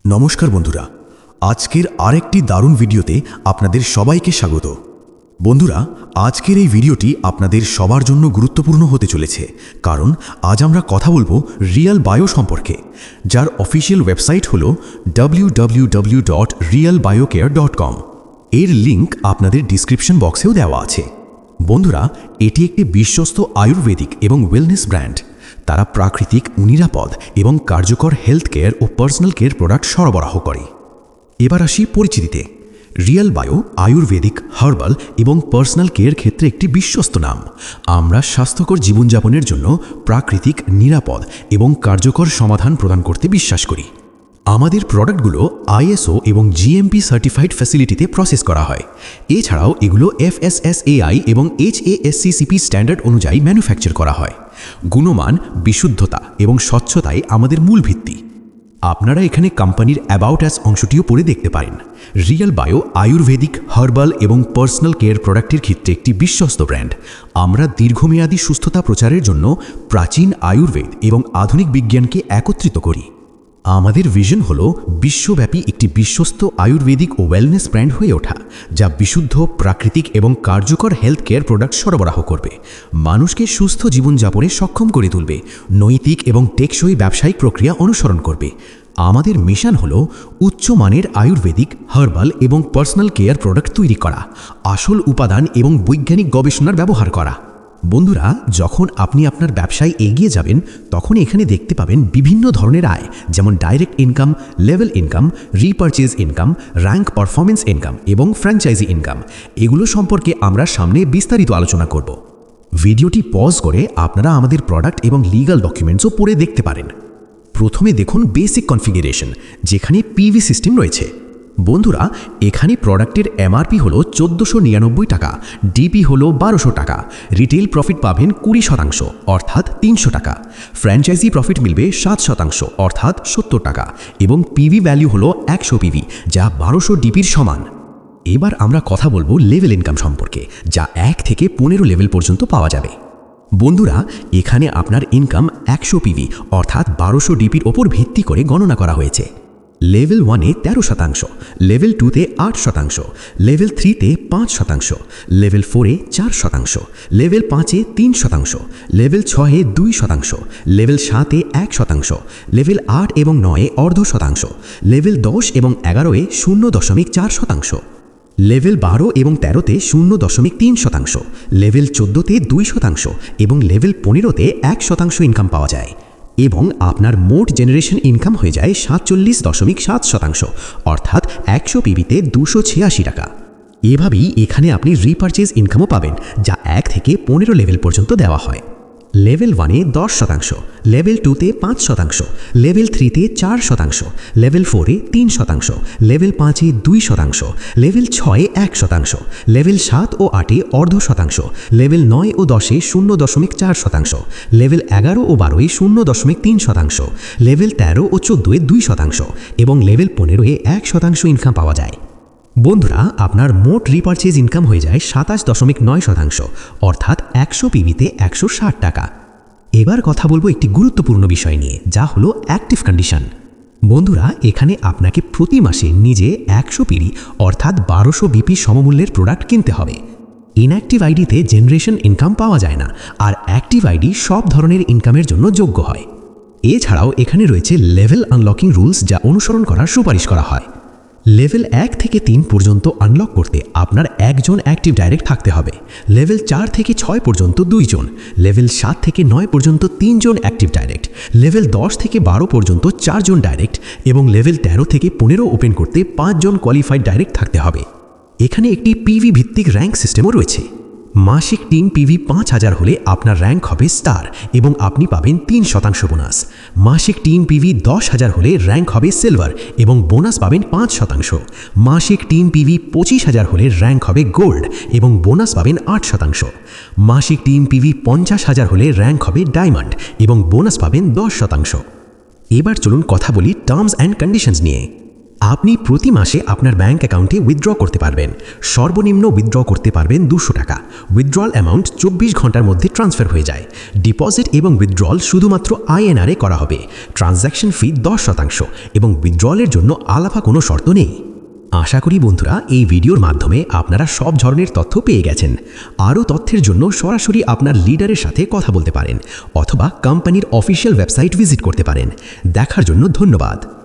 নমস্কার বন্ধুরা, আজকের আরেকটি দারুণ ভিডিওতে আপনাদের সবাইকে স্বাগত। বন্ধুরা, আজকের এই ভিডিওটি আপনাদের সবার জন্য গুরুত্বপূর্ণ হতে চলেছে, কারণ আজ আমরা কথা বলবো রিয়াল বায়ো সম্পর্কে, যার অফিসিয়াল ওয়েবসাইট হলো www.realbiocare.com। এর লিংক আপনাদের ডিসক্রিপশন বক্সেও দেওয়া আছে। বন্ধুরা, এটি একটি বিশ্বস্ত আয়ুর্বেদিক এবং ওয়েলনেস ব্র্যান্ড। তারা প্রাকৃতিক, নিরাপদ এবং কার্যকর হেলথ কেয়ার ও পার্সোনাল কেয়ার প্রোডাক্ট সরবরাহ করে। এবার আসি পরিচিতিতে। রিয়াল বায়ো আয়ুর্বেদিক, হার্বাল এবং পার্সোনাল কেয়ার ক্ষেত্রে একটি বিশ্বস্ত নাম। আমরা স্বাস্থ্যকর জীবনযাপনের জন্য প্রাকৃতিক, নিরাপদ এবং কার্যকর সমাধান প্রদান করতে বিশ্বাস করি। আমাদের প্রোডাক্টগুলো ISO এবং GMP সার্টিফাইড ফ্যাসিলিটিতে প্রসেস করা হয়। এছাড়াও এগুলো FSSAI এবং HASCCP স্ট্যান্ডার্ড অনুযায়ী ম্যানুফ্যাকচার করা হয়। গুণমান, বিশুদ্ধতা এবং স্বচ্ছতাই আমাদের মূল ভিত্তি। আপনারা এখানে কোম্পানির অ্যাবাউট অ্যাস অংশটিও পড়ে দেখতে পারেন। রিয়াল বায়ো আয়ুর্বেদিক, হার্বাল এবং পার্সোনাল কেয়ার প্রোডাক্টের ক্ষেত্রে একটি বিশ্বস্ত ব্র্যান্ড। আমরা দীর্ঘমেয়াদী সুস্থতা প্রচারের জন্য প্রাচীন আয়ুর্বেদ এবং আধুনিক বিজ্ঞানকে একত্রিত করি। আমাদের ভিশন হলো বিশ্বব্যাপী একটি বিশ্বস্ত আয়ুর্বেদিক ও ওয়েলনেস ব্র্যান্ড হয়ে ওঠা, যা বিশুদ্ধ, প্রাকৃতিক এবং কার্যকর হেলথ কেয়ার প্রোডাক্ট সরবরাহ করবে, মানুষকে সুস্থ জীবনযাপনে সক্ষম করে তুলবে, নৈতিক এবং টেকসই ব্যবসায়িক প্রক্রিয়া অনুসরণ করবে। আমাদের মিশন হলো উচ্চমানের আয়ুর্বেদিক, হার্বাল এবং পার্সোনাল কেয়ার প্রোডাক্ট তৈরি করা, আসল উপাদান এবং বৈজ্ঞানিক গবেষণার ব্যবহার করা। বন্ধুরা, যখন আপনি আপনার ব্যবসায় এগিয়ে যাবেন, তখন এখানে দেখতে পাবেন বিভিন্ন ধরনের আয়, যেমন direct income, level income, repurchase income, rank performance income এবং ফ্র্যাঞ্চাইজি ইনকাম। এগুলো সম্পর্কে আমরা সামনে বিস্তারিত আলোচনা করব। ভিডিওটি পজ করে আপনারা আমাদের প্রোডাক্ট এবং লিগ্যাল ডকুমেন্টসও পড়ে দেখতে পারেন। প্রথমে দেখুন বেসিক কনফিগারেশন, যেখানে পিভি সিস্টেম রয়েছে। বন্ধুরা, এখানে প্রোডাক্টের MRP হলো 1499 টাকা, ডিপি হলো 1200 টাকা, রিটেল প্রফিট পাবেন 20% অর্থাৎ 300 টাকা, ফ্র্যাঞ্চাইজি প্রফিট মিলবে 7% অর্থাৎ 70 টাকা এবং পিভি ভ্যালু হলো 100 পিভি, যা 1200 ডিপির সমান। এবার আমরা কথা বলবো লেভেল ইনকাম সম্পর্কে, যা 1 থেকে 15 লেভেল পর্যন্ত পাওয়া যাবে। বন্ধুরা, এখানে আপনার ইনকাম 100 পিভি অর্থাৎ 1200 ডিপির ওপর ভিত্তি করে গণনা করা হয়েছে। লেভেল 1-এ 13%, লেভেল 2-তে 8%, লেভেল 3-তে 5%, লেভেল 4-এ 4%, লেভেল 5-এ 3%, লেভেল 6-এ 2%, লেভেল 7-এ 1%, লেভেল 8 এবং 9-এ 0.5%, লেভেল 10 এবং 11-এ 0.4%, লেভেল 12 এবং 13-তে 0.3%, লেভেল 14-তে 2% এবং লেভেল 15-তে 1% ইনকাম পাওয়া যায়। এবং আপনার মোট জেনারেশন ইনকাম হয়ে যায় 47.7%, অর্থাৎ 100 পিভিতে 286 টাকা। এভাবেই এখানে আপনি রিপারচেজ ইনকামও পাবেন, যা 1 থেকে 15 লেভেল পর্যন্ত দেওয়া হয়। লেভেল 1-এ 10%, লেভেল 2-তে 5%, লেভেল 3-তে 4%, লেভেল 4-এ 3%, লেভেল 5-এ 2%, লেভেল 6-এ 1%, লেভেল 7 ও 8-এ 0.5%, লেভেল 9 ও 10-এ 0.4%, লেভেল 11 ও 12-এ 0.3%, লেভেল 13 ও 14-এ 2% এবং লেভেল 15-এ 1% ইনকাম পাওয়া যায়। বন্ধুরা, আপনার মোট রিপারচেজ ইনকাম হয়ে যায় 27.9%, অর্থাৎ 100 পিভিতে 160 টাকা। এবার কথা বলবো একটি গুরুত্বপূর্ণ বিষয় নিয়ে, যা হলো অ্যাক্টিভ কন্ডিশন। বন্ধুরা, এখানে আপনাকে প্রতি মাসে নিজে 100 পিভি অর্থাৎ 1200 বিপি সমমূল্যের প্রোডাক্ট কিনতে হবে। ইনঅ্যাক্টিভ আইডিতে জেনারেশন ইনকাম পাওয়া যায় না, আর অ্যাক্টিভ আইডি সব ধরনের ইনকামের জন্য যোগ্য হয়। এছাড়াও এখানে রয়েছে লেভেল আনলকিং রুলস, যা অনুসরণ করার সুপারিশ করা হয়। লেভেল 1 থেকে 3 পর্যন্ত আনলক করতে আপনার একজন অ্যাক্টিভ ডাইরেক্ট থাকতে হবে। লেভেল 4 থেকে 6 পর্যন্ত 2 জন, লেভেল 7 থেকে 9 পর্যন্ত 3 জন অ্যাক্টিভ ডাইরেক্ট, লেভেল 10 থেকে 12 পর্যন্ত 4 জন ডাইরেক্ট এবং লেভেল 13 থেকে 15 ওপেন করতে 5 জন কোয়ালিফাইড ডাইরেক্ট থাকতে হবে। এখানে একটি পিভি ভিত্তিক র্যাঙ্ক সিস্টেমও রয়েছে। মাসিক টিম পিভি 5000 হলে আপনার র্যাঙ্ক হবে স্টার এবং আপনি পাবেন 3% বোনাস। মাসিক টিম পিভি 10,000 হলে র্যাঙ্ক হবে সিলভার এবং বোনাস পাবেন 5%। মাসিক টিম পিভি 25,000 হলে র্যাঙ্ক হবে গোল্ড এবং বোনাস পাবেন 8%। মাসিক টিম পিভি 50,000 হলে র্যাঙ্ক হবে ডায়মন্ড এবং বোনাস পাবেন 10%। এবার চলুন কথা বলি টার্মস অ্যান্ড কন্ডিশনস নিয়ে। আপনি প্রতি মাসে আপনার ব্যাংক অ্যাকাউন্টে উইথড্র করতে পারবেন। সর্বনিম্ন উইথড্র করতে পারবেন 200 টাকা। উইথড্রল অ্যামাউন্ট 24 ঘন্টার মধ্যে ট্রান্সফার হয়ে যায়। ডিপোজিট এবং উইথড্রল শুধুমাত্র INR-এ করা হবে। ট্রানজ্যাকশন ফি 10% এবং উইথড্রলের জন্য আলাদা কোনো শর্ত নেই। আশা করি বন্ধুরা এই ভিডিওর মাধ্যমে আপনারা সব ধরনের তথ্য পেয়ে গেছেন। আরও তথ্যের জন্য সরাসরি আপনার লিডারের সাথে কথা বলতে পারেন অথবা কোম্পানির অফিসিয়াল ওয়েবসাইট ভিজিট করতে পারেন। দেখার জন্য ধন্যবাদ।